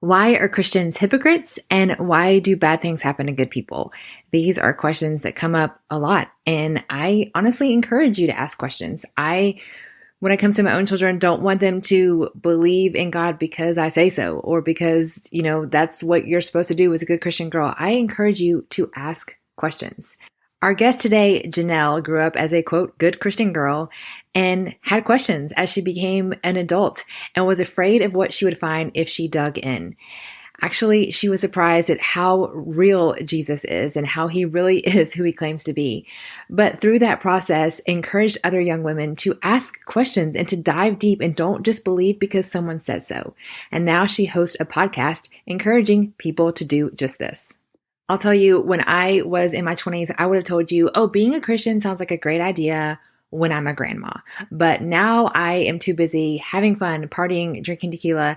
Why are Christians hypocrites and why do bad things happen to good people? These are questions that come up a lot, and I honestly encourage you to ask questions. When it comes to my own children, don't want them to believe in God because I say so or because, that's what you're supposed to do as a good Christian girl. I encourage you to ask questions. Our guest today, Janell, grew up as a quote, good Christian girl and had questions as she became an adult and was afraid of what she would find if she dug in. Actually, she was surprised at how real Jesus is and how he really is who he claims to be. But through that process, encouraged other young women to ask questions and to dive deep and don't just believe because someone said so. And now she hosts a podcast encouraging people to do just this. I'll tell you, when I was in my 20s, I would have told you, oh, being a Christian sounds like a great idea when I'm a grandma. But now I am too busy having fun, partying, drinking tequila.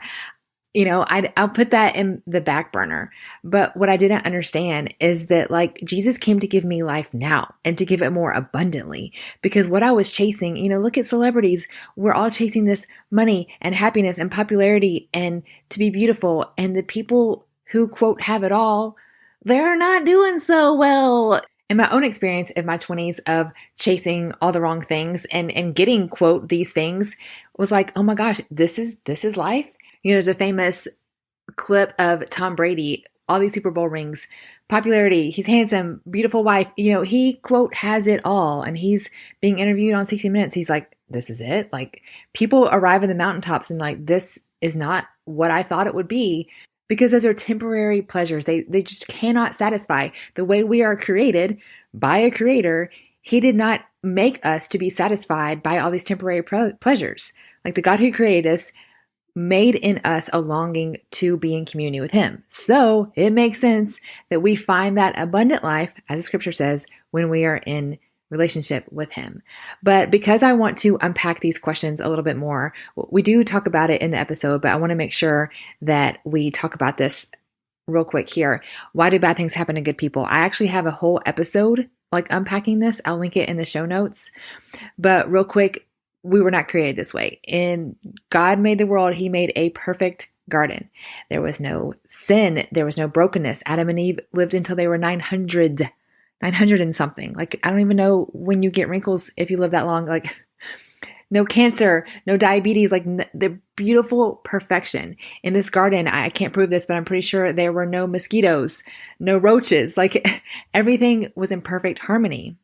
I'll put that in the back burner. But what I didn't understand is that Jesus came to give me life now and to give it more abundantly. Because what I was chasing, look at celebrities. We're all chasing this money and happiness and popularity and to be beautiful. And the people who quote have it all, they're not doing so well. In my own experience in my 20s of chasing all the wrong things and getting, quote, these things was like, oh my gosh, this is life. There's a famous clip of Tom Brady, all these Super Bowl rings, popularity, he's handsome, beautiful wife. He, quote, has it all. And he's being interviewed on 60 Minutes. He's like, this is it. People arrive at the mountaintops and this is not what I thought it would be. Because those are temporary pleasures. They just cannot satisfy. The way we are created by a creator, he did not make us to be satisfied by all these temporary pleasures. The God who created us made in us a longing to be in communion with him. So it makes sense that we find that abundant life, as the scripture says, when we are in relationship with him. But because I want to unpack these questions a little bit more, we do talk about it in the episode, but I want to make sure that we talk about this real quick here. Why do bad things happen to good people? I actually have a whole episode unpacking this. I'll link it in the show notes. But real quick, we were not created this way. And God made the world. He made a perfect garden. There was no sin. There was no brokenness. Adam and Eve lived until they were 900 and something. I don't even know when you get wrinkles if you live that long. No cancer, no diabetes, the beautiful perfection. In this garden, I can't prove this, but I'm pretty sure there were no mosquitoes, no roaches. Everything was in perfect harmony.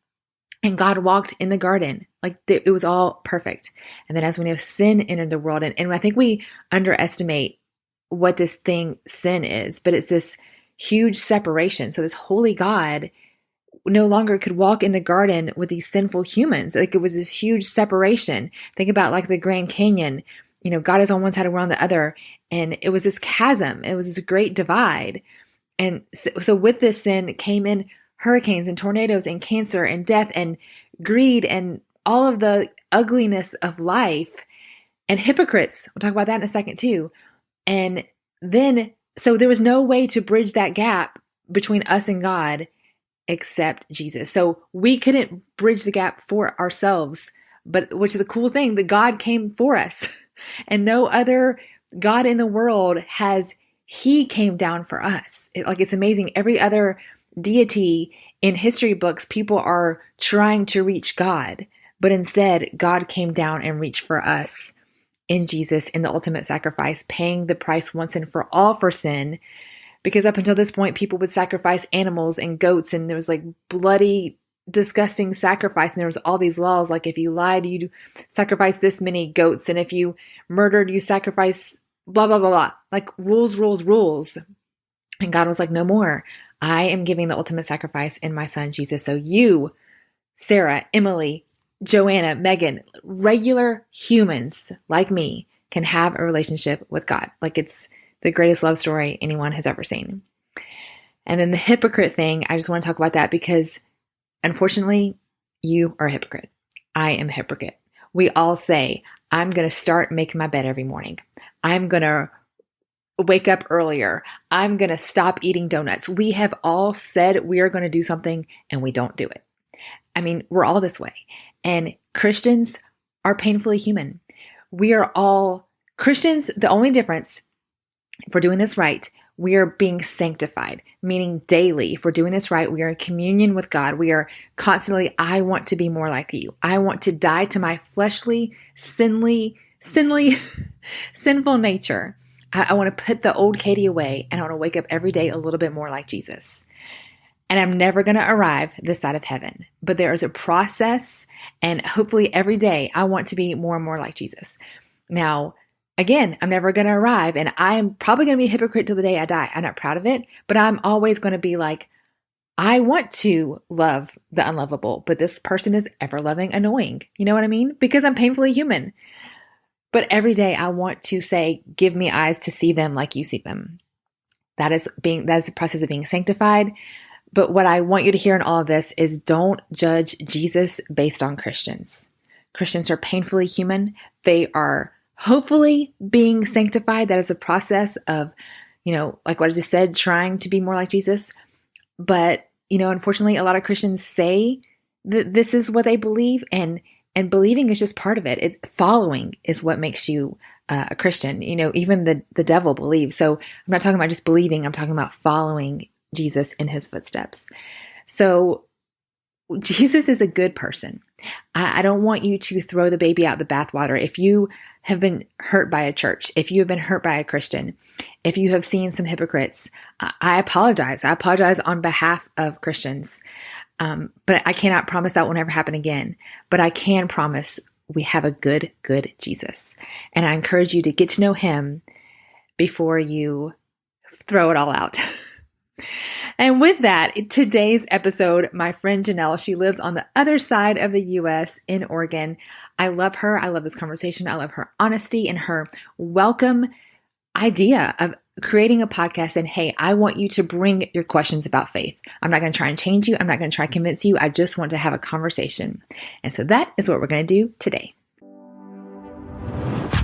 And God walked in the garden. It was all perfect. And then as we know, sin entered the world. And I think we underestimate what this thing sin is, but it's this huge separation. So this holy God no longer could walk in the garden with these sinful humans. It was this huge separation. Think about the Grand Canyon. God is on one side and we're on the other. And it was this chasm. It was this great divide. And so with this sin came in hurricanes and tornadoes and cancer and death and greed and all of the ugliness of life and hypocrites. We'll talk about that in a second too. And then, so there was no way to bridge that gap between us and God except Jesus. So we couldn't bridge the gap for ourselves, but which is the cool thing, that God came for us and no other God in the world he came down for us. It's amazing. Every other deity in history books, people are trying to reach God, but instead God came down and reached for us in Jesus in the ultimate sacrifice, paying the price once and for all for sin. Because up until this point, people would sacrifice animals and goats, and there was bloody, disgusting sacrifice. And there was all these laws, if you lied, you'd sacrifice this many goats. And if you murdered, you sacrifice blah, blah, blah, blah. Rules, rules, rules. And God was like, no more. I am giving the ultimate sacrifice in my son, Jesus. So you, Sarah, Emily, Joanna, Megan, regular humans like me can have a relationship with God. It's the greatest love story anyone has ever seen. And then the hypocrite thing, I just want to talk about that because unfortunately, you are a hypocrite. I am a hypocrite. We all say, I'm going to start making my bed every morning. I'm going to wake up earlier. I'm going to stop eating donuts. We have all said we are going to do something and we don't do it. We're all this way. And Christians are painfully human. We are all Christians. The only difference if we're doing this right, we are being sanctified, meaning daily. If we're doing this right, we are in communion with God. We are constantly, I want to be more like you. I want to die to my fleshly, sinful nature. I want to put the old Katie away, and I want to wake up every day a little bit more like Jesus. And I'm never going to arrive this side of heaven, but there is a process, and hopefully every day I want to be more and more like Jesus. Now, again, I'm never going to arrive, and I'm probably going to be a hypocrite till the day I die. I'm not proud of it, but I'm always going to be like, I want to love the unlovable, but this person is ever loving, annoying. You know what I mean? Because I'm painfully human. But every day I want to say, give me eyes to see them like you see them. That is the process of being sanctified. But what I want you to hear in all of this is don't judge Jesus based on Christians. Christians are painfully human. They are hopefully being sanctified. That is a process of, like what I just said, trying to be more like Jesus. But, unfortunately, a lot of Christians say that this is what they believe, and believing is just part of it. It's following is what makes you a Christian. Even the devil believes. So I'm not talking about just believing. I'm talking about following Jesus in his footsteps. So Jesus is a good person. I don't want you to throw the baby out the bathwater. If you have been hurt by a church, if you have been hurt by a Christian, if you have seen some hypocrites, I apologize. I apologize on behalf of Christians. But I cannot promise that will never happen again. But I can promise we have a good Jesus. And I encourage you to get to know him before you throw it all out. And with that, today's episode, my friend Janell, she lives on the other side of the U.S. in Oregon. I love her. I love this conversation. I love her honesty and her welcome idea of creating a podcast. And hey, I want you to bring your questions about faith. I'm not going to try and change you. I'm not going to try and convince you. I just want to have a conversation. And so that is what we're going to do today.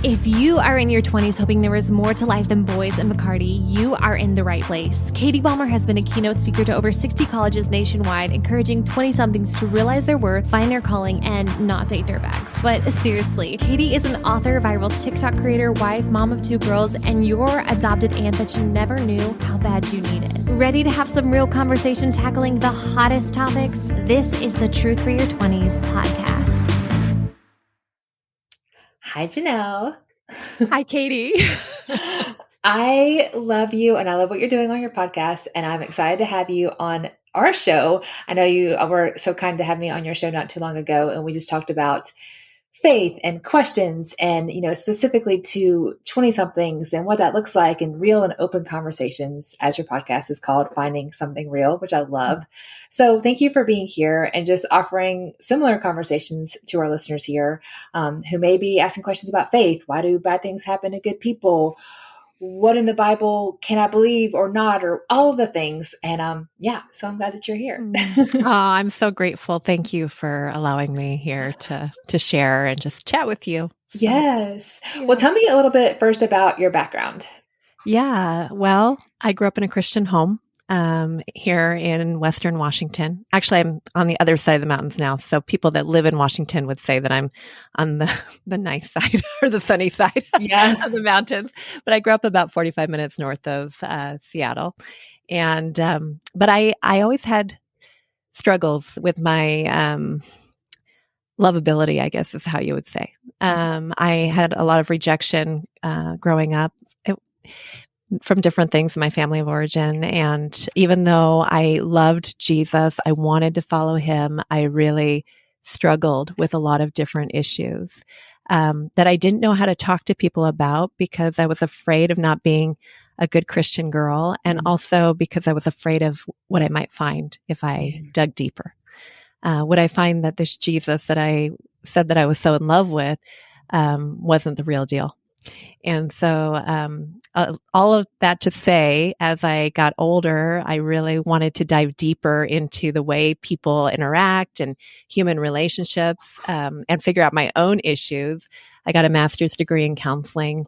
If you are in your 20s hoping there is more to life than boys and Bacardi, you are in the right place. Katie Balmer has been a keynote speaker to over 60 colleges nationwide, encouraging 20-somethings to realize their worth, find their calling, and not date dirtbags. But seriously, Katie is an author, viral TikTok creator, wife, mom of 2 girls, and your adopted aunt that you never knew how bad you needed. Ready to have some real conversation tackling the hottest topics? This is the Truth for Your 20s podcast. Hi, Janell. Hi, Katie. I love you and I love what you're doing on your podcast, and I'm excited to have you on our show. I know you were so kind to have me on your show not too long ago, and we just talked about faith and questions and, specifically to 20-somethings and what that looks like, and real and open conversations, as your podcast is called, Finding Something Real, which I love. So thank you for being here and just offering similar conversations to our listeners here, who may be asking questions about faith. Why do bad things happen to good people? What in the Bible can I believe or not, or all of the things. And so I'm glad that you're here. I'm so grateful. Thank you for allowing me here to share and just chat with you. So, yes. Yeah. Well, tell me a little bit first about your background. Yeah. Well, I grew up in a Christian home here in Western Washington. Actually, I'm on the other side of the mountains now. So people that live in Washington would say that I'm on the nice side or the sunny side of the mountains. But I grew up about 45 minutes north of Seattle. And but I always had struggles with my lovability, I guess is how you would say. I had a lot of rejection growing up. From different things in my family of origin. And even though I loved Jesus, I wanted to follow him, I really struggled with a lot of different issues that I didn't know how to talk to people about because I was afraid of not being a good Christian girl. And also because I was afraid of what I might find if I dug deeper. Would I find that this Jesus that I said that I was so in love with wasn't the real deal? And so all of that to say, as I got older, I really wanted to dive deeper into the way people interact and human relationships and figure out my own issues. I got a master's degree in counseling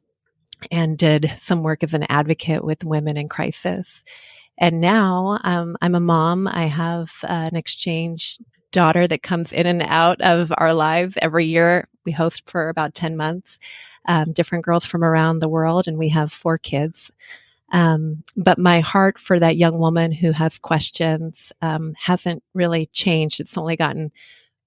and did some work as an advocate with women in crisis. And now I'm a mom. I have an exchange daughter that comes in and out of our lives every year. We host for about 10 months. different girls from around the world, and we have 4 kids. But my heart for that young woman who has questions hasn't really changed. It's only gotten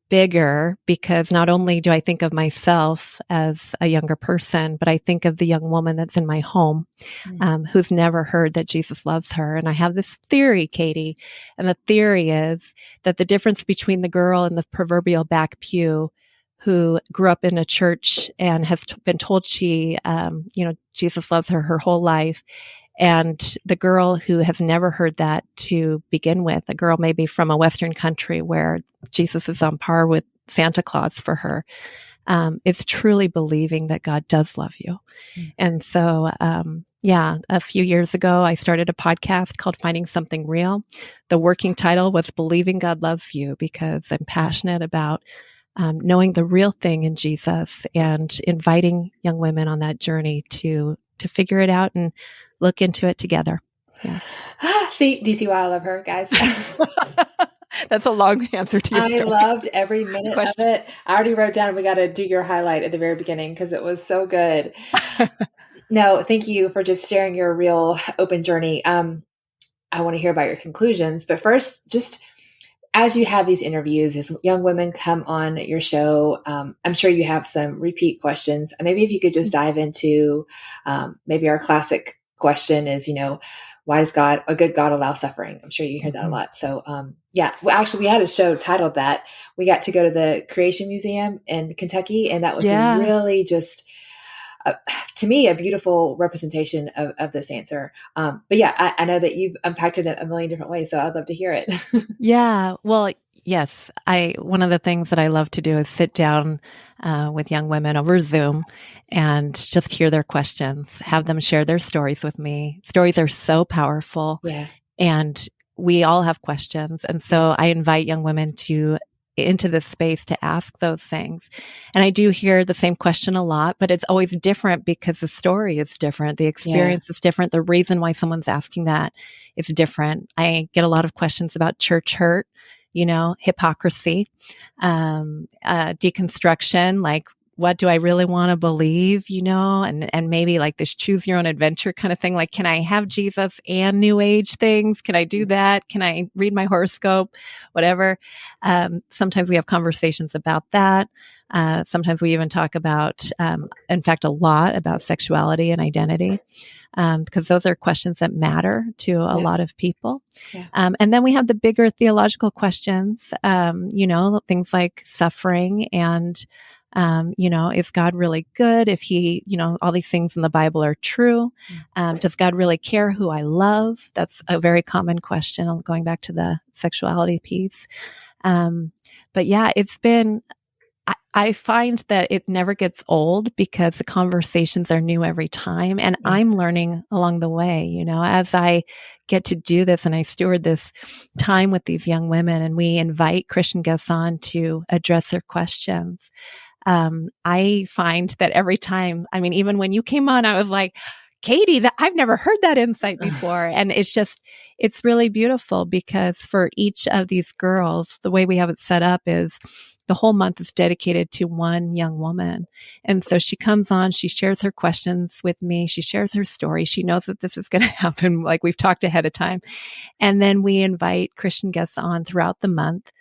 bigger because not only do I think of myself as a younger person, but I think of the young woman that's in my home, who's never heard that Jesus loves her. And I have this theory, Katie, and the theory is that the difference between the girl in the proverbial back pew who grew up in a church and has been told Jesus loves her whole life, and the girl who has never heard that to begin with, a girl maybe from a Western country where Jesus is on par with Santa Claus for her, it's truly believing that God does love you. And so, a few years ago, I started a podcast called Finding Something Real. The working title was Believing God Loves You, because I'm passionate about knowing the real thing in Jesus and inviting young women on that journey to figure it out and look into it together. Yeah. Do you see why I love her, guys? That's a long answer to your story. I loved every minute of it. I already wrote down, we got to do your highlight at the very beginning because it was so good. No, thank you for just sharing your real open journey. I want to hear about your conclusions, but first, just as you have these interviews, as young women come on your show, I'm sure you have some repeat questions. Maybe if you could just dive into maybe our classic question is, why does a good God allow suffering? I'm sure you hear that a lot. So, we had a show titled that. We got to go to the Creation Museum in Kentucky, and that was really just, to me, a beautiful representation of this answer. I know that you've unpacked it a million different ways, so I'd love to hear it. Yeah. Well, yes. One of the things that I love to do is sit down with young women over Zoom and just hear their questions, have them share their stories with me. Stories are so powerful. Yeah. And we all have questions. And so I invite young women into this space to ask those things. And I do hear the same question a lot, but it's always different because the story is different. The experience is different. The reason why someone's asking that is different. I get a lot of questions about church hurt, hypocrisy, deconstruction, like, what do I really want to believe, and maybe like this choose your own adventure kind of thing. Like, can I have Jesus and New Age things? Can I do that? Can I read my horoscope? Whatever. Sometimes we have conversations about that. Sometimes we even talk about, in fact, a lot about sexuality and identity, because those are questions that matter to a lot of people. Yeah. And then we have the bigger theological questions, things like suffering and, is God really good? If he, all these things in the Bible are true. Does God really care who I love? That's a very common question. Going back to the sexuality piece. But yeah, it's been, I find that it never gets old because the conversations are new every time. And I'm learning along the way, as I get to do this and I steward this time with these young women and we invite Christian guests on to address their questions. I find that every time, even when you came on, I was like, Katie, I've never heard that insight before. And it's really beautiful because for each of these girls, the way we have it set up is the whole month is dedicated to one young woman. And so she comes on, she shares her questions with me. She shares her story. She knows that this is going to happen. Like we've talked ahead of time. And then we invite Christian guests on throughout the month.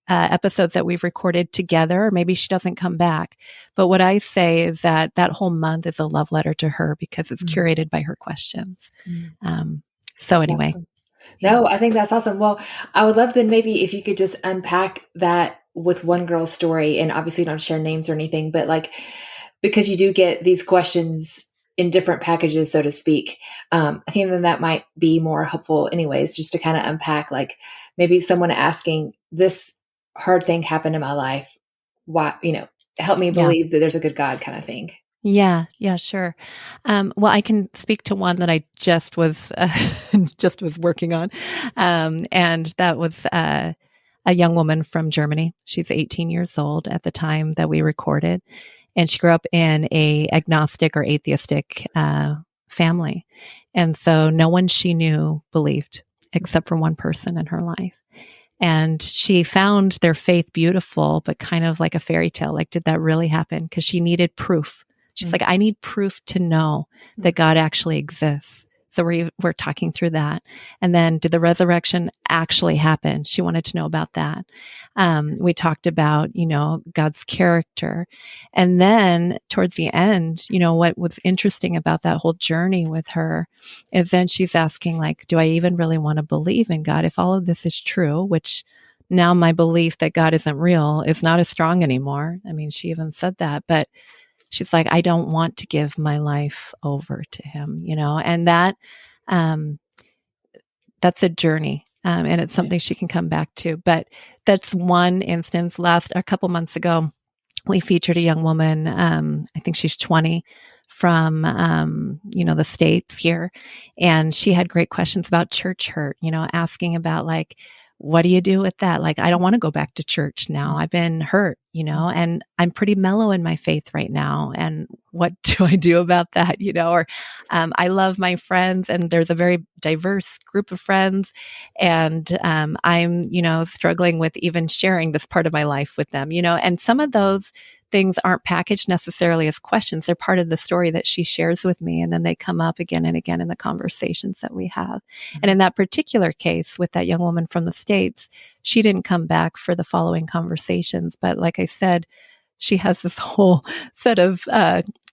Episodes that we've recorded together, or maybe she doesn't come back. But what I say is that whole month is a love letter to her because it's curated by her questions. So anyway. Awesome. No, I think that's awesome. Well, I would love then maybe if you could just unpack that with one girl's story, and obviously don't share names or anything, but like, because you do get these questions in different packages, so to speak. I think then that might be more helpful anyways, just to kind of unpack, like maybe someone asking, this hard thing happened in my life. Why, help me believe that there's a good God kind of thing. Yeah, sure. Well, I can speak to one that I just was working on. And that was a young woman from Germany. She's 18 years old at the time that we recorded. And she grew up in a agnostic or atheistic family. And so no one she knew believed except for one person in her life. And she found their faith beautiful, but kind of like a fairy tale. Like, did that really happen? Because she needed proof She's like, I need proof to know that God actually exists. So we're talking through that. And then did the resurrection actually happen? She wanted to know about that. We talked about, God's character. And then towards the end, what was interesting about that whole journey with her is then she's asking, like, do I even really want to believe in God if all of this is true? Which now my belief that God isn't real is not as strong anymore. I mean, she even said that, but she's like, I don't want to give my life over to him, and that's a journey. And it's something she can come back to, but that's one instance. A couple months ago, we featured a young woman. I think she's 20 from, the States here. And she had great questions about church hurt, asking about like, what do you do with that? Like, I don't want to go back to church now. I've been hurt, and I'm pretty mellow in my faith right now. And what do I do about that? Or, I love my friends and there's a very diverse group of friends. And, I'm, struggling with even sharing this part of my life with them, and some of those things aren't packaged necessarily as questions. They're part of the story that she shares with me. And then they come up again and again in the conversations that we have. And in that particular case with that young woman from the States, she didn't come back for the following conversations. But like I said, she has this whole set of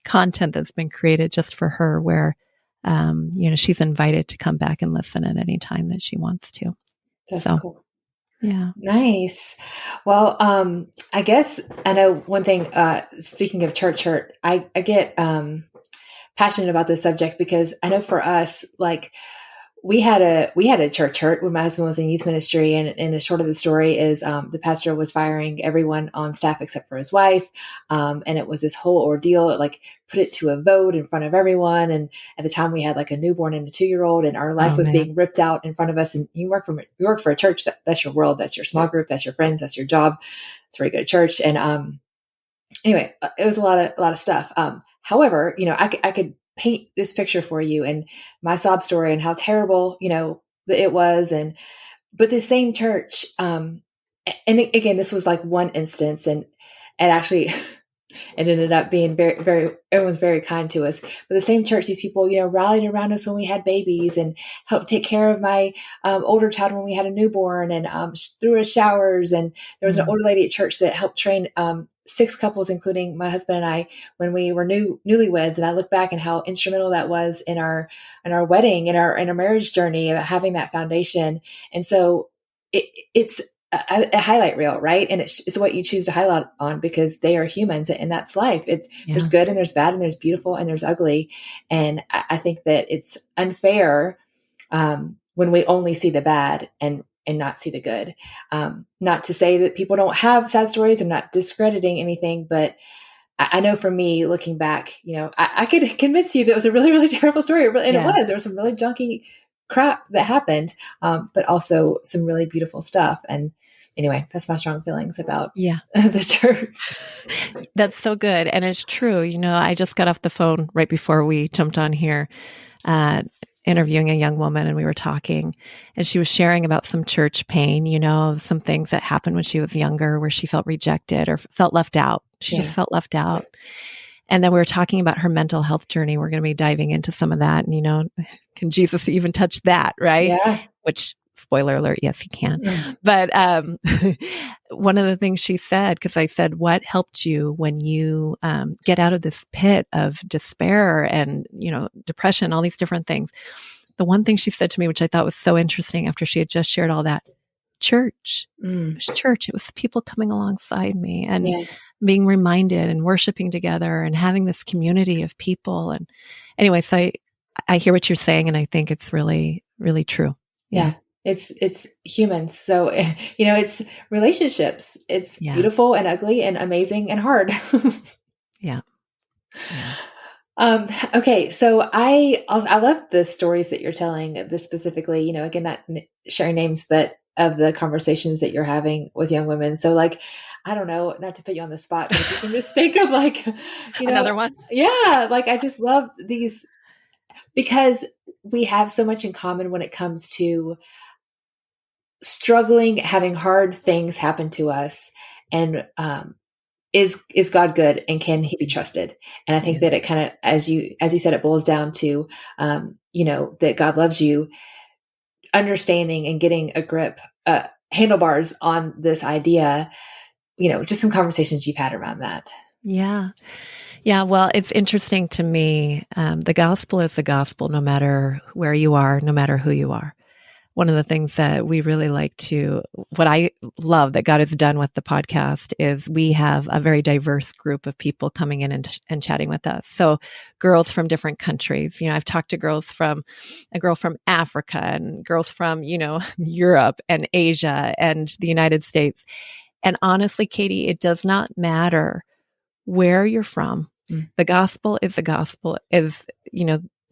content that's been created just for her where, she's invited to come back and listen at any time that she wants to. That's cool. Yeah. Nice. Well, I guess I know one thing, speaking of church hurt, I get, passionate about this subject because I know for us, like we had a church hurt when my husband was in youth ministry. And the short of the story is, the pastor was firing everyone on staff except for his wife. And it was this whole ordeal. It like put it to a vote in front of everyone. And at the time we had like a newborn and a 2-year-old and our life was being ripped out in front of us. And you work for a church. That's your world. That's your small group. That's your friends. That's your job. That's where you go to church. And, anyway, it was a lot of stuff. However, I could paint this picture for you and my sob story and how terrible, it was. But the same church, and again, this was like one instance and actually it ended up being very, very, everyone's very kind to us, but the same church, these people, rallied around us when we had babies and helped take care of my older child when we had a newborn and threw us showers. And there was an older lady at church that helped train 6 couples, including my husband and I, when we were newlyweds. And I look back and how instrumental that was in our wedding, in our marriage journey, of having that foundation. And so it's a highlight reel, right? And it's what you choose to highlight on because they are humans and that's life. There's good and there's bad and there's beautiful and there's ugly. And I think that it's unfair when we only see the bad and not see the good. Not to say that people don't have sad stories. I'm not discrediting anything, but I know for me, looking back, I could convince you that it was a really, really terrible story. And it was. There was some really junky crap that happened, but also some really beautiful stuff. And anyway, that's my strong feelings about the church. That's so good. And it's true. I just got off the phone right before we jumped on here, interviewing a young woman, and we were talking and she was sharing about some church pain, some things that happened when she was younger where she felt rejected or felt left out. She just felt left out. And then we were talking about her mental health journey. We're going to be diving into some of that. And, can Jesus even touch that? Right. Yeah. Which, spoiler alert, yes, he can. Yeah. But one of the things she said, because I said, what helped you when you get out of this pit of despair and, depression, all these different things? The one thing she said to me, which I thought was so interesting after she had just shared all that, church. It was church. It was people coming alongside me and being reminded and worshiping together and having this community of people. And anyway, so I hear what you're saying, and I think it's really, really true. Yeah. It's humans. So, it's relationships. It's beautiful and ugly and amazing and hard. Yeah. Okay. So I love the stories that you're telling, this specifically, again, not sharing names, but of the conversations that you're having with young women. So like, I don't know, not to put you on the spot, but if you can just think of like, another one. Yeah. Like I just love these because we have so much in common when it comes to struggling, having hard things happen to us and is God good and can he be trusted? And I think that it kind of, as you said, it boils down to, that God loves you, understanding and getting a grip, handlebars on this idea, just some conversations you've had around that. Yeah. Yeah. Well, it's interesting to me. The gospel is the gospel, no matter where you are, no matter who you are. One of the things that we really what I love that God has done with the podcast is we have a very diverse group of people coming in and chatting with us. So girls from different countries, I've talked to a girl from Africa and girls from, Europe and Asia and the United States. And honestly, Katie, it does not matter where you're from. The gospel is the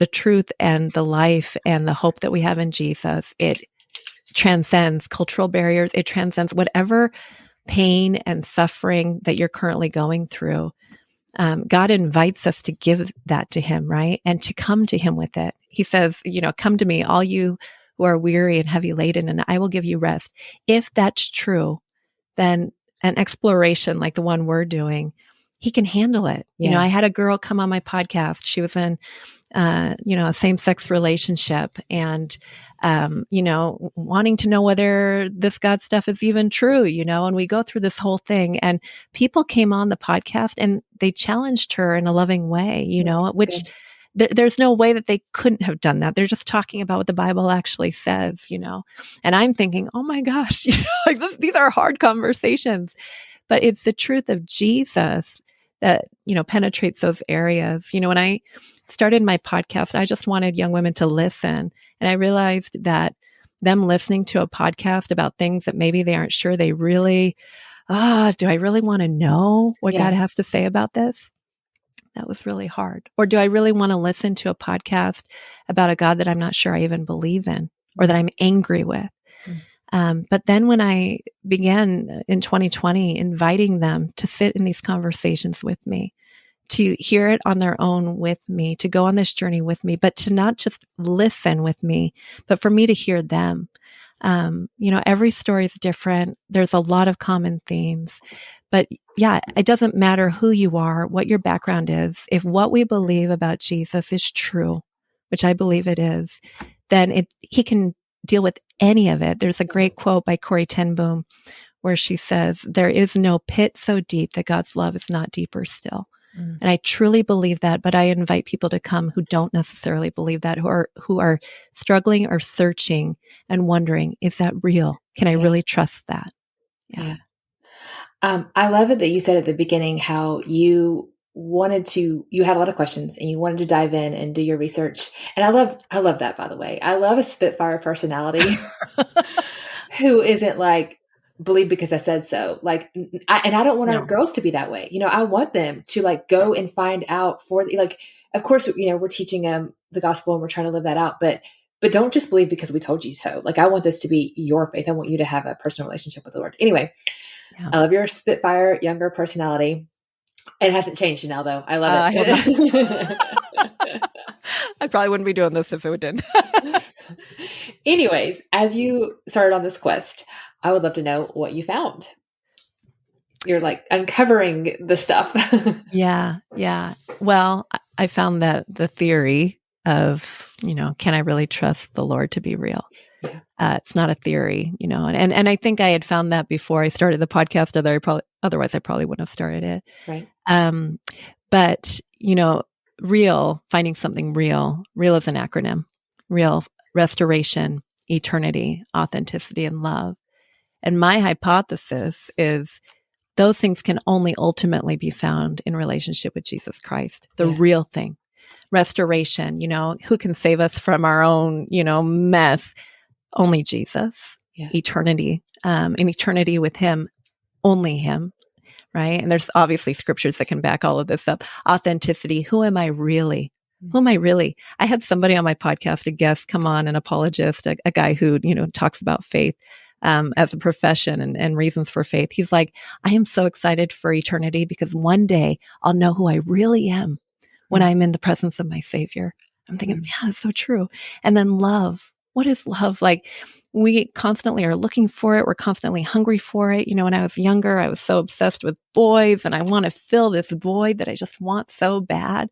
truth and the life and the hope that we have in Jesus. It transcends cultural barriers. It transcends whatever pain and suffering that you're currently going through. God invites us to give that to him, right? And to come to him with it. He says, come to me, all you who are weary and heavy laden, and I will give you rest. If that's true, then an exploration like the one we're doing, he can handle it. Yeah. I had a girl come on my podcast. She was in a same-sex relationship and, wanting to know whether this God stuff is even true, and we go through this whole thing and people came on the podcast and they challenged her in a loving way, which there's no way that they couldn't have done that. They're just talking about what the Bible actually says, and I'm thinking, oh my gosh, these are hard conversations, but it's the truth of Jesus that, penetrates those areas. When I started my podcast, I just wanted young women to listen. And I realized that them listening to a podcast about things that maybe they aren't sure they really, do I really want to know what God has to say about this? That was really hard. Or do I really want to listen to a podcast about a God that I'm not sure I even believe in or that I'm angry with? But then when I began in 2020, inviting them to sit in these conversations with me, to hear it on their own with me, to go on this journey with me, but to not just listen with me, but for me to hear them. Every story is different. There's a lot of common themes, but yeah, it doesn't matter who you are, what your background is. If what we believe about Jesus is true, which I believe it is, then he can deal with any of it. There's a great quote by Corrie ten Boom where she says, "There is no pit so deep that God's love is not deeper still." And I truly believe that, but I invite people to come who don't necessarily believe that, who are struggling or searching and wondering, is that real? Can I really trust that? Yeah. I love it that you said at the beginning how you had a lot of questions and you wanted to dive in and do your research. And I love that, by the way. I love a Spitfire personality who isn't like, believe because I said so. Like, I don't want our girls to be that way. I want them to like go and find out of course, we're teaching them the gospel and we're trying to live that out, but don't just believe because we told you so. Like, I want this to be your faith. I want you to have a personal relationship with the Lord. Anyway, I love your Spitfire younger personality. It hasn't changed, Janell, though. I love it. I probably wouldn't be doing this if it didn't. Anyways, as you started on this quest, I would love to know what you found. You're like uncovering the stuff. Yeah. Well, I found that the theory of, can I really trust the Lord to be real? It's not a theory, and I think I had found that before I started the podcast, otherwise I probably wouldn't have started it. Right. But, finding something real is an acronym: real, restoration, eternity, authenticity, and love. And my hypothesis is those things can only ultimately be found in relationship with Jesus Christ, the real thing. Restoration, who can save us from our own, mess? Only Jesus. Eternity, in eternity with him, only him, right? And there's obviously scriptures that can back all of this up. Authenticity, who am I really? Who am I really? I had somebody on my podcast, a guest, come on, an apologist, a guy who, talks about faith as a profession and reasons for faith. He's like, I am so excited for eternity because one day I'll know who I really am when I'm in the presence of my Savior. I'm thinking, yeah, that's so true. And then love. What is love? Like, we constantly are looking for it. We're constantly hungry for it. When I was younger, I was so obsessed with boys and I want to fill this void that I just want so bad.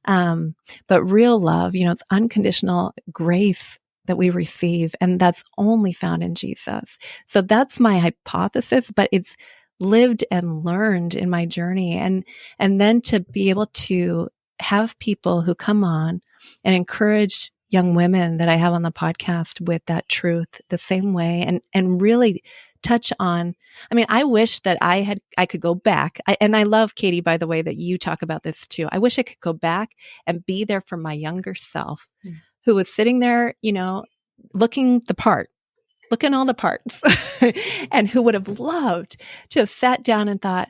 But real love, it's unconditional grace that we receive, and that's only found in Jesus. So that's my hypothesis, but it's lived and learned in my journey. And then to be able to have people who come on and encourage young women that I have on the podcast with that truth the same way, and really touch on, I wish that I could go back. And I love, Katie, by the way, that you talk about this too. I wish I could go back and be there for my younger self who was sitting there, looking all the parts and who would have loved to have sat down and thought,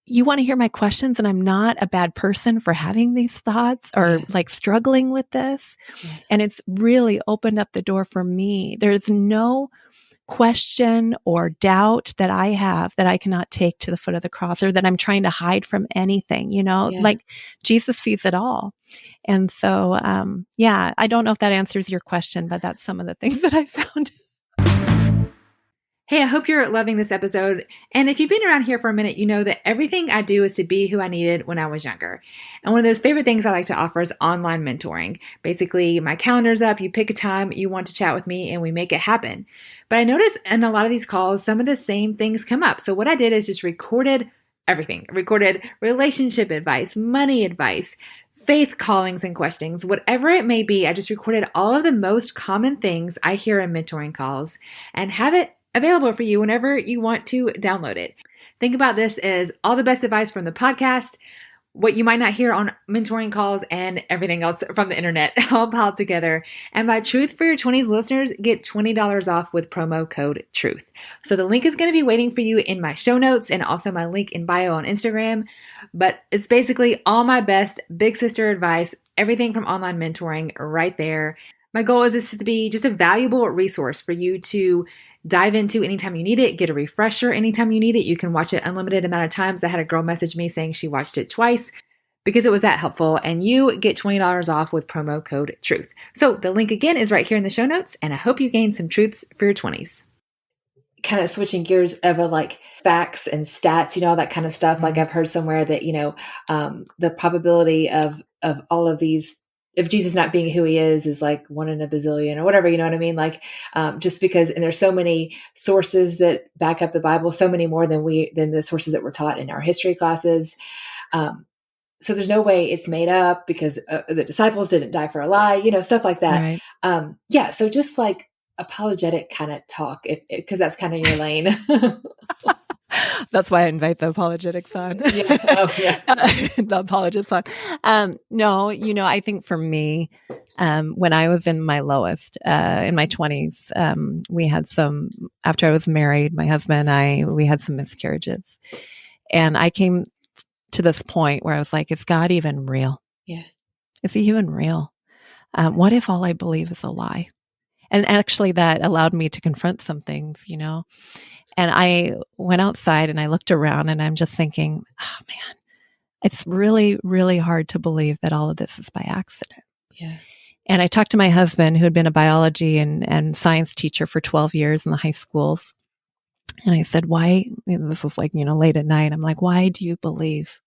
you want to hear my questions and I'm not a bad person for having these thoughts or like struggling with this. Yeah. And it's really opened up the door for me. There's no question or doubt that I have that I cannot take to the foot of the cross, or that I'm trying to hide from anything, like Jesus sees it all. And so, I don't know if that answers your question, but that's some of the things that I found. Hey, I hope you're loving this episode. And if you've been around here for a minute, you know that everything I do is to be who I needed when I was younger. And one of those favorite things I like to offer is online mentoring. Basically, my calendar's up, you pick a time you want to chat with me, and we make it happen. But I noticed in a lot of these calls, some of the same things come up. So what I did is just recorded everything. I recorded relationship advice, money advice, faith callings and questions, whatever it may be. I just recorded all of the most common things I hear in mentoring calls and have it available for you whenever you want to download it. Think about this as all the best advice from the podcast, what you might not hear on mentoring calls, and everything else from the internet all piled together. And by Truth for Your 20s listeners, get $20 off with promo code TRUTH. So the link is going to be waiting for you in my show notes and also my link in bio on Instagram. But it's basically all my best big sister advice, everything from online mentoring right there. My goal is this to be just a valuable resource for you to dive into anytime you need it, get a refresher anytime you need it. You can watch it unlimited amount of times. I had a girl message me saying she watched it twice because it was that helpful, and you get $20 off with promo code TRUTH. So the link again is right here in the show notes, and I hope you gain some truths for your 20s. Kind of switching gears of like facts and stats, all that kind of stuff. Like I've heard somewhere that, the probability of all of these, if Jesus not being who he is like 1 in a bazillion or whatever, you know what I mean? Like, just because, and there's so many sources that back up the Bible, so many more than the sources that were taught in our history classes. So there's no way it's made up because the disciples didn't die for a lie, stuff like that. Right. So just like apologetic kind of talk, because that's kind of your lane. That's why I invite the apologetics on. Yeah. Oh, yeah. The apologists on. No, I think for me, when I was in my lowest, in my 20s, we had after I was married, my husband and we had some miscarriages. And I came to this point where I was like, is God even real? Yeah. Is he even real? What if all I believe is a lie? And actually that allowed me to confront some things, And I went outside and I looked around and I'm just thinking, oh man, it's really, really hard to believe that all of this is by accident. Yeah. And I talked to my husband, who had been a biology and science teacher for 12 years in the high schools. And I said, why, this was like, late at night. I'm like, why do you believe?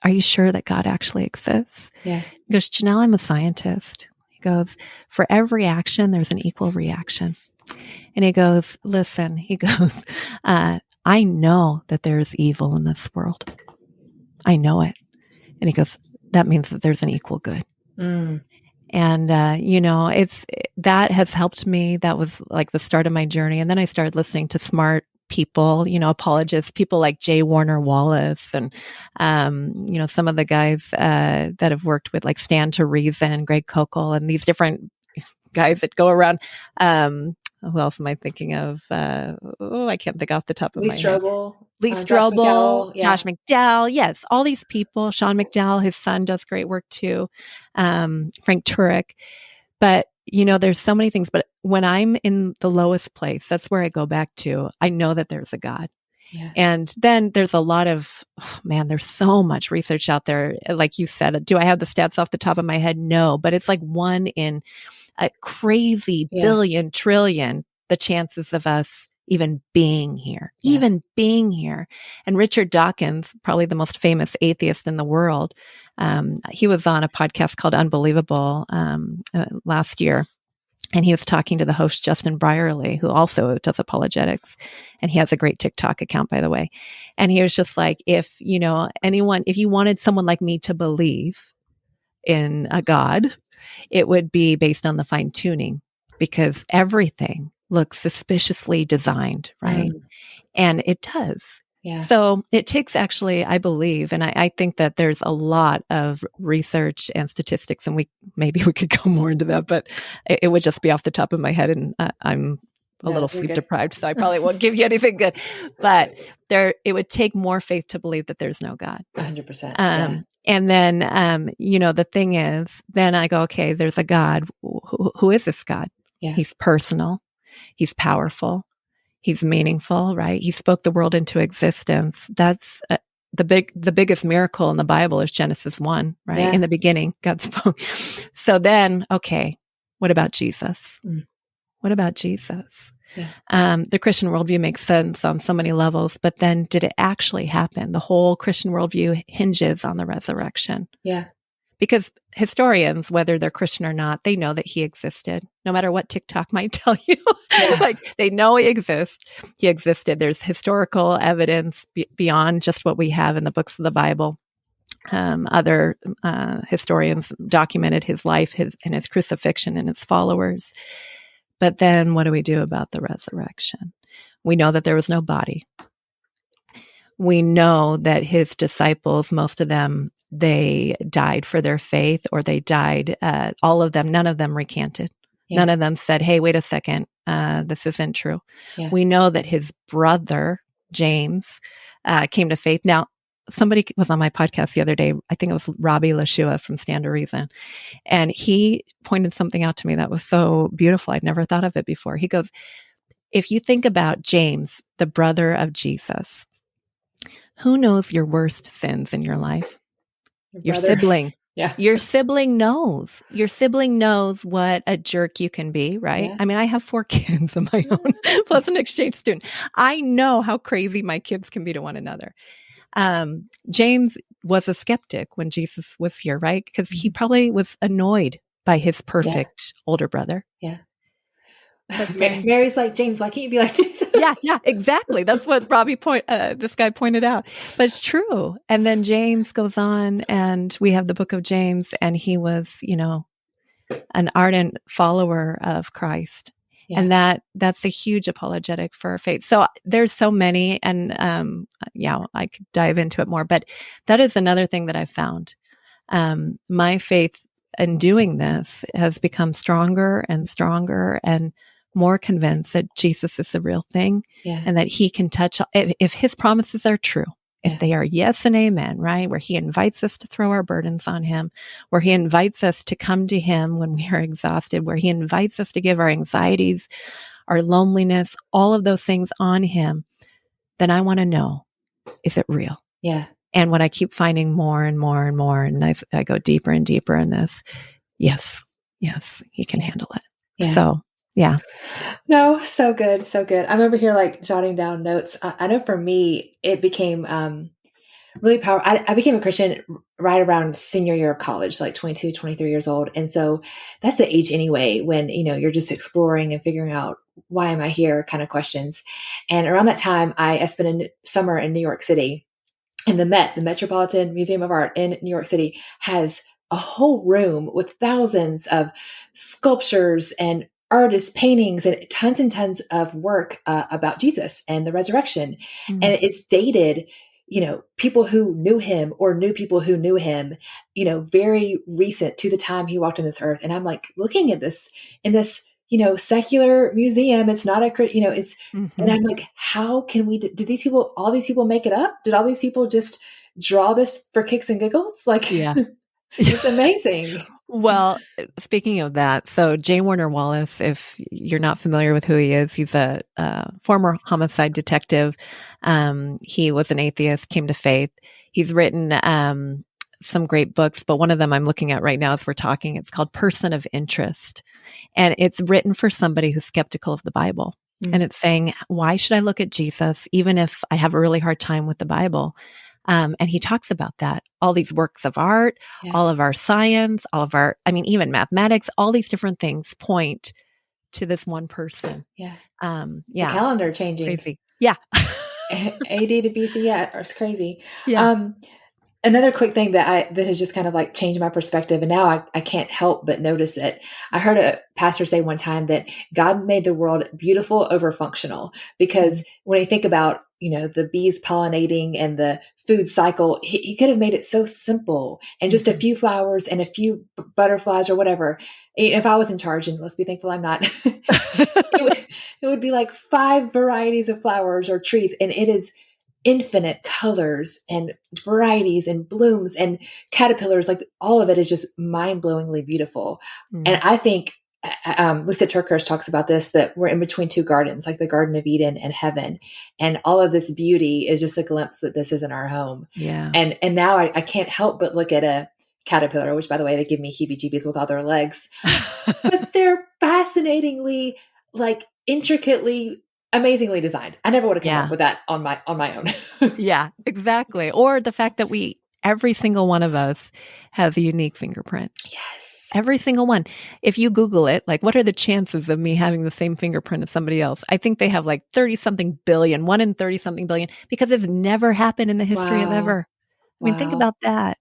Are you sure that God actually exists? Yeah. He goes, Janell, I'm a scientist. He goes, for every action, there's an equal reaction. And he goes, listen, I know that there's evil in this world. I know it. And he goes, that means that there's an equal good. Mm. And, that has helped me. That was like the start of my journey. And then I started listening to smart people, apologists, people like J. Warner Wallace and, some of the guys that have worked with like Stand to Reason, Greg Koukl, and these different guys that go around. Who else am I thinking of? I can't think off the top of my head. Lee Strobel, Josh McDowell. Yes, all these people. Sean McDowell, his son, does great work too. Frank Turek. But, there's so many things. But when I'm in the lowest place, that's where I go back to. I know that there's a God. Yeah. And then there's a lot of, there's so much research out there. Like you said, do I have the stats off the top of my head? No, but it's like 1 in a crazy billion, trillion, the chances of us even being here. And Richard Dawkins, probably the most famous atheist in the world, he was on a podcast called Unbelievable last year. And he was talking to the host, Justin Brierley, who also does apologetics. And he has a great TikTok account, by the way. And he was just like, if you wanted someone like me to believe in a God, it would be based on the fine tuning, because everything looks suspiciously designed, right? And it does. Yeah. So it takes actually, I believe, and I think that there's a lot of research and statistics, and maybe we could go more into that, but it would just be off the top of my head, and I'm a little sleep deprived, so I probably won't give you anything good. But it would take more faith to believe that there's no God. 100%. And then, the thing is, then I go, okay, there's a God. Who is this God? Yeah. He's personal. He's powerful. He's meaningful, right? He spoke the world into existence. That's the biggest miracle in the Bible is Genesis 1, right? Yeah. In the beginning, God spoke. So then, okay, what about Jesus? What about Jesus? Yeah. The Christian worldview makes sense on so many levels, but then did it actually happen? The whole Christian worldview hinges on the resurrection. Yeah. Because historians, whether they're Christian or not, they know that he existed, no matter what TikTok might tell you. Like, they know he exists. He existed. There's historical evidence beyond just what we have in the books of the Bible. Other historians documented his life, and his crucifixion and his followers. But then what do we do about the resurrection? We know that there was no body. We know that his disciples, most of them, they died for their faith, or they died, all of them, none of them recanted. Yeah. None of them said, hey, wait a second, this isn't true. Yeah. We know that his brother, James, came to faith. Now, somebody was on my podcast the other day. I think it was Robbie Lashua from Stand to Reason. And he pointed something out to me that was so beautiful. I'd never thought of it before. He goes, if you think about James, the brother of Jesus, who knows your worst sins in your life? Your sibling. Yeah. Your sibling knows. Your sibling knows what a jerk you can be, right? Yeah. I mean, I have 4 kids of my own, plus an exchange student. I know how crazy my kids can be to one another. James was a skeptic when Jesus was here, right? Because he probably was annoyed by his perfect older brother. Yeah. Mary's like, James, why can't you be like Jesus? Yeah, exactly. That's what this guy pointed out. But it's true. And then James goes on, and we have the book of James, and he was, an ardent follower of Christ. Yeah. And that's a huge apologetic for our faith. So there's so many, and I could dive into it more, but that is another thing that I've found. My faith in doing this has become stronger and stronger, and more convinced that Jesus is the real thing, and that he can touch, if his promises are true, if they are yes and amen, right? Where he invites us to throw our burdens on him, where he invites us to come to him when we are exhausted, where he invites us to give our anxieties, our loneliness, all of those things on him, then I want to know, is it real? Yeah. And what I keep finding more and more and more, and I go deeper and deeper in this, yes, he can handle it. Yeah. So, yeah. No, so good. So good. I'm over here like jotting down notes. I know for me, it became really powerful. I became a Christian right around senior year of college, like 22, 23 years old. And so that's the age anyway, when, you're just exploring and figuring out, why am I here kind of questions. And around that time, I spent a summer in New York City, and the Met, the Metropolitan Museum of Art in New York City, has a whole room with thousands of sculptures and artists' paintings and tons of work about Jesus and the resurrection. Mm-hmm. And it's dated, people who knew him or knew people who knew him, very recent to the time he walked on this earth. And I'm like looking at this in this, secular museum. It's not it's, mm-hmm. And I'm like, how can did all these people make it up? Did all these people just draw this for kicks and giggles? Like, yeah. It's amazing. Well, speaking of that, so J. Warner Wallace, if you're not familiar with who he is, he's a former homicide detective. He was an atheist, came to faith. He's written some great books, but one of them I'm looking at right now as we're talking. It's called Person of Interest. And it's written for somebody who's skeptical of the Bible. And it's saying, why should I look at Jesus, even if I have a really hard time with the Bible? And he talks about that. All these works of art, all of our science, even mathematics, all these different things point to this one person. The calendar changing. Crazy. Yeah. AD to BC. Yeah. It's crazy. Yeah. Another quick thing that has just kind of like changed my perspective, and now I can't help but notice it. I heard a pastor say one time that God made the world beautiful over functional, because when you think about, the bees pollinating and the food cycle, he could have made it so simple and just a few flowers and a few butterflies or whatever. If I was in charge, and let's be thankful I'm not, it would be like 5 varieties of flowers or trees, and it is infinite colors and varieties and blooms and caterpillars. Like all of it is just mind-blowingly beautiful. And I think Lisa TerKeurst talks about this, that we're in between 2 gardens, like the Garden of Eden and heaven. And all of this beauty is just a glimpse that this isn't our home. Yeah. And now I can't help but look at a caterpillar, which by the way, they give me heebie-jeebies with all their legs, but they're fascinatingly, like intricately, amazingly designed. I never would have come up with that on my own. Yeah, exactly. Or the fact that every single one of us has a unique fingerprint. Yes. Every single one. If you Google it, like, what are the chances of me having the same fingerprint as somebody else? I think they have like 30 something billion, 1 in 30 something billion, because it's never happened in the history of ever. I mean, think about that.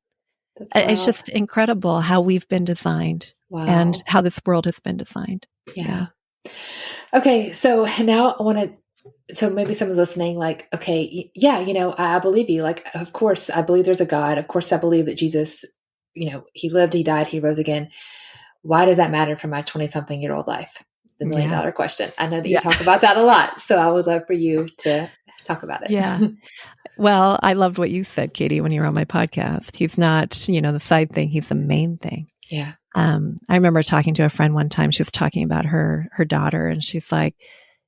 It's just incredible how we've been designed and how this world has been designed. Yeah. Okay. So now so maybe someone's listening like, okay, I believe you. Like, of course I believe there's a God. Of course I believe that Jesus, he lived, he died, he rose again. Why does that matter for my 20-something-year-old life? The $1 million question. I know that you talk about that a lot. So I would love for you to talk about it. Yeah. Well, I loved what you said, Katie, when you were on my podcast. He's not, the side thing. He's the main thing. Yeah. I remember talking to a friend one time. She was talking about her daughter, and she's like,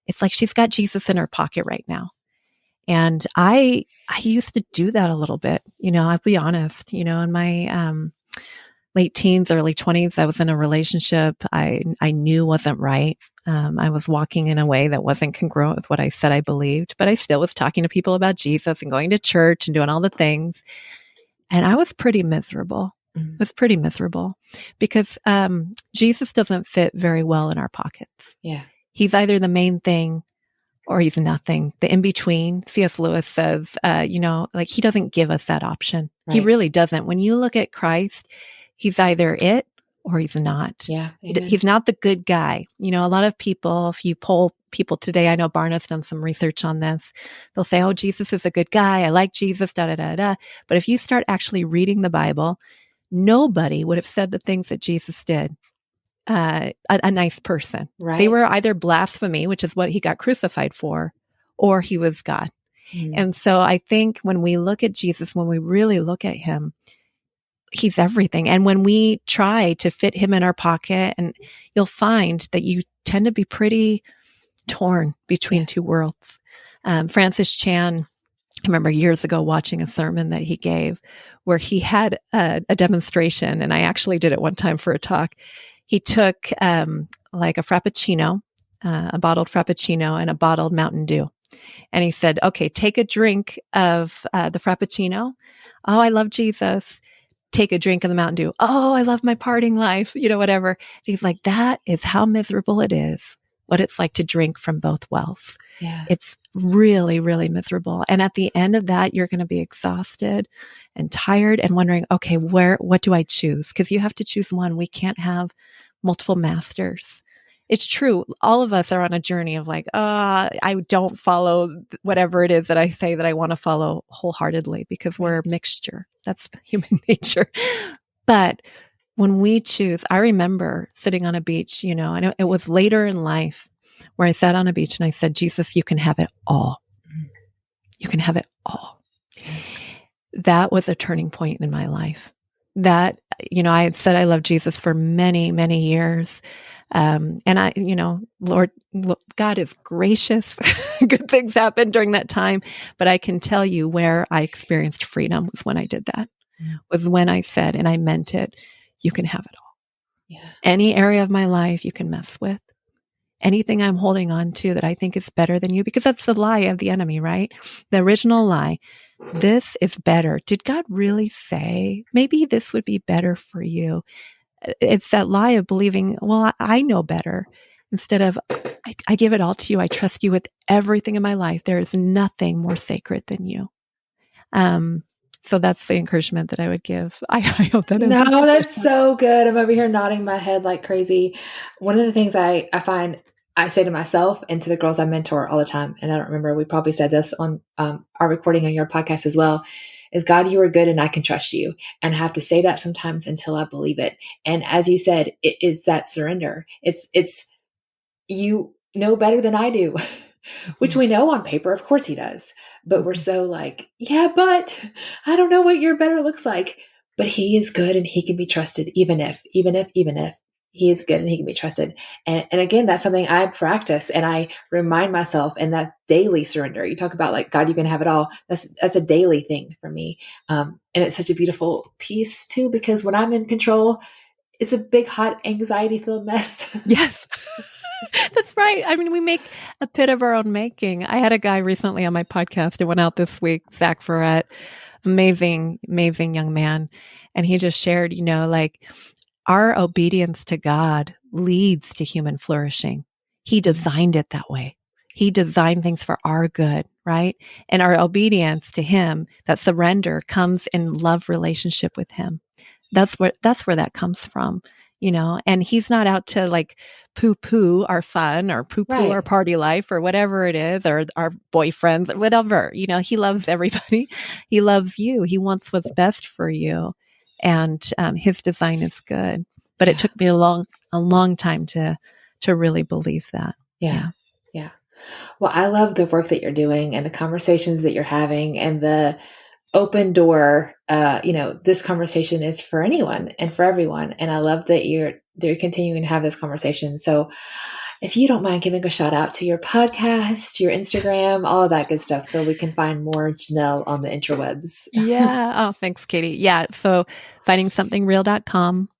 it's like she's got Jesus in her pocket right now. And I used to do that a little bit. I'll be honest. In my late teens, early 20s, I was in a relationship I knew wasn't right. I was walking in a way that wasn't congruent with what I said I believed, but I still was talking to people about Jesus and going to church and doing all the things. And I was pretty miserable. It was pretty miserable because Jesus doesn't fit very well in our pockets. Yeah. He's either the main thing or he's nothing. The in-between, C.S. Lewis says, like he doesn't give us that option. Right. He really doesn't. When you look at Christ, he's either it or he's not. Yeah. He's not the good guy. A lot of people, if you poll people today, I know Barna's done some research on this. They'll say, oh, Jesus is a good guy. I like Jesus, da, da, da, da. But if you start actually reading the Bible, nobody would have said the things that Jesus did. A nice person. Right. They were either blasphemy, which is what he got crucified for, or he was God. And so I think when we look at Jesus, when we really look at him, he's everything. And when we try to fit him in our pocket, and you'll find that you tend to be pretty torn between 2 worlds. Francis Chan, I remember years ago watching a sermon that he gave where he had a demonstration, and I actually did it one time for a talk. He took like a Frappuccino, a bottled Frappuccino and a bottled Mountain Dew. And he said, okay, take a drink of the Frappuccino. Oh, I love Jesus. Take a drink of the Mountain Dew. Oh, I love my partying life, whatever. And he's like, that is how miserable it is, what it's like to drink from both wells. Yeah. It's really, really miserable. And at the end of that, you're going to be exhausted and tired and wondering, okay, what do I choose? Because you have to choose one. We can't have multiple masters. It's true. All of us are on a journey of like, I don't follow whatever it is that I say that I want to follow wholeheartedly because we're a mixture. That's human nature. But when we choose, I remember sitting on a beach, I know it was later in life where I sat on a beach and I said, Jesus, you can have it all. You can have it all. That was a turning point in my life. That, I had said I love Jesus for many, many years. And I, Lord, God is gracious. Good things happened during that time. But I can tell you where I experienced freedom was when I did that. was when I said, and I meant it, you can have it all. Yeah. Any area of my life you can mess with. Anything I'm holding on to that I think is better than you, because that's the lie of the enemy, right? The original lie. This is better. Did God really say maybe this would be better for you? It's that lie of believing, well, I know better, instead of I give it all to you. I trust you with everything in my life. There is nothing more sacred than you. So that's the encouragement that I would give. I hope that No, answers. that's so good. I'm over here nodding my head like crazy. One of the things I find I say to myself and to the girls I mentor all the time, and I don't remember, we probably said this on our recording on your podcast as well, is God, you are good and I can trust you. And I have to say that sometimes until I believe it. And as you said, it is that surrender. It's you know better than I do, which we know on paper. Of course he does. But we're so like, yeah, but I don't know what your better looks like. But he is good and he can be trusted, even if he is good and he can be trusted. And again, that's something I practice and I remind myself, and that daily surrender. You talk about like, God, you can have it all. That's a daily thing for me. And it's such a beautiful piece too, because when I'm in control, it's a big, hot, anxiety-filled mess. Yes. That's right. I mean, we make a pit of our own making. I had a guy recently on my podcast. It went out this week, Zach Ferret, amazing, amazing young man. And he just shared, like our obedience to God leads to human flourishing. He designed it that way. He designed things for our good, right? And our obedience to him, that surrender, comes in love relationship with him. That's where that comes from. And he's not out to like poo-poo our fun or poo-poo our party life or whatever it is, or our boyfriends or whatever. He loves everybody. He loves you. He wants what's best for you. And his design is good. But it took me a long time to really believe that. Yeah. Well, I love the work that you're doing and the conversations that you're having and the open door. This conversation is for anyone and for everyone. And I love that you're continuing to have this conversation. So if you don't mind giving a shout out to your podcast, your Instagram, all of that good stuff, so we can find more Janell on the interwebs. Yeah. Oh, thanks, Katie. Yeah. So findingsomethingreal.com.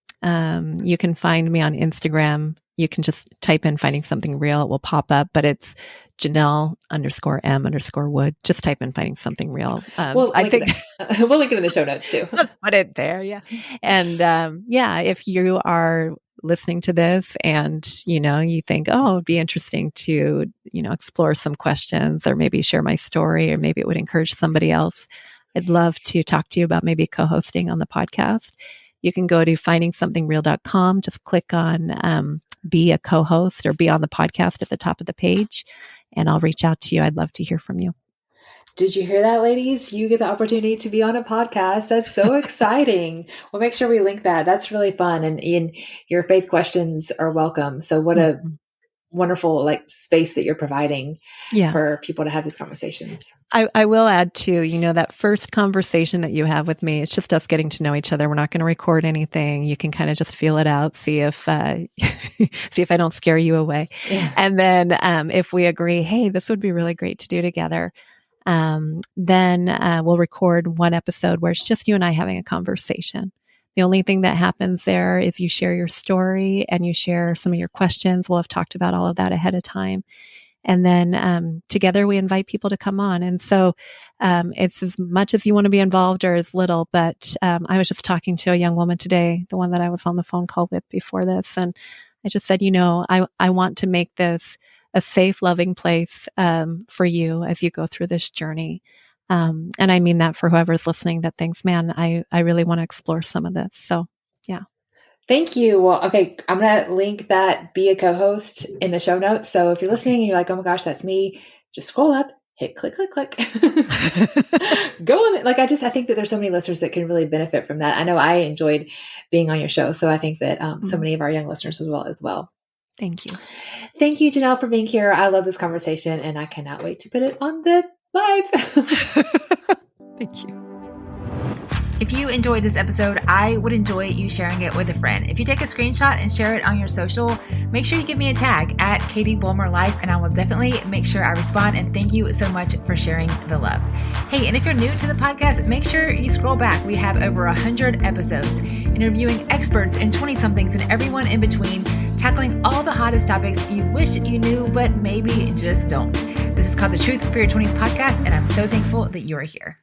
You can find me on Instagram. You can just type in Finding Something Real. It will pop up, but it's Janell_M_Wood. Just type in Finding Something Real. We'll link it in the show notes too. Let's put it there. Yeah. And if you are listening to this and, you think, oh, it'd be interesting to, explore some questions or maybe share my story, or maybe it would encourage somebody else, I'd love to talk to you about maybe co-hosting on the podcast. You can go to findingsomethingreal.com. Just click on be a co-host or be on the podcast at the top of the page, and I'll reach out to you. I'd love to hear from you. Did you hear that, ladies? You get the opportunity to be on a podcast. That's so exciting. We'll make sure we link that. That's really fun. And your faith questions are welcome. So what a wonderful space that you're providing for people to have these conversations. I will add too, that first conversation that you have with me, it's just us getting to know each other. We're not going to record anything. You can kind of just feel it out, see if I don't scare you away. Yeah. And then if we agree, hey, this would be really great to do together, then we'll record one episode where it's just you and I having a conversation. The only thing that happens there is you share your story and you share some of your questions. We'll have talked about all of that ahead of time. And then together we invite people to come on. And so it's as much as you want to be involved or as little. But I was just talking to a young woman today, the one that I was on the phone call with before this. And I just said, I want to make this a safe, loving place for you as you go through this journey. And I mean that for whoever's listening that thinks, man, I really want to explore some of this. So, yeah. Thank you. Well, okay. I'm going to link that be a co-host in the show notes. So if you're listening and you're like, oh my gosh, that's me, just scroll up, hit click. Go on it. I think that there's so many listeners that can really benefit from that. I know I enjoyed being on your show. So I think that so many of our young listeners as well. Thank you. Thank you, Janell, for being here. I love this conversation and I cannot wait to put it on the live. Thank you. If you enjoyed this episode, I would enjoy you sharing it with a friend. If you take a screenshot and share it on your social, make sure you give me a tag at Katie Bulmer Life, and I will definitely make sure I respond. And thank you so much for sharing the love. Hey, and if you're new to the podcast, make sure you scroll back. We have over 100 episodes interviewing experts and 20-somethings and everyone in between, tackling all the hottest topics you wish you knew, but maybe just don't. This is called the Truth for Your 20s podcast, and I'm so thankful that you are here.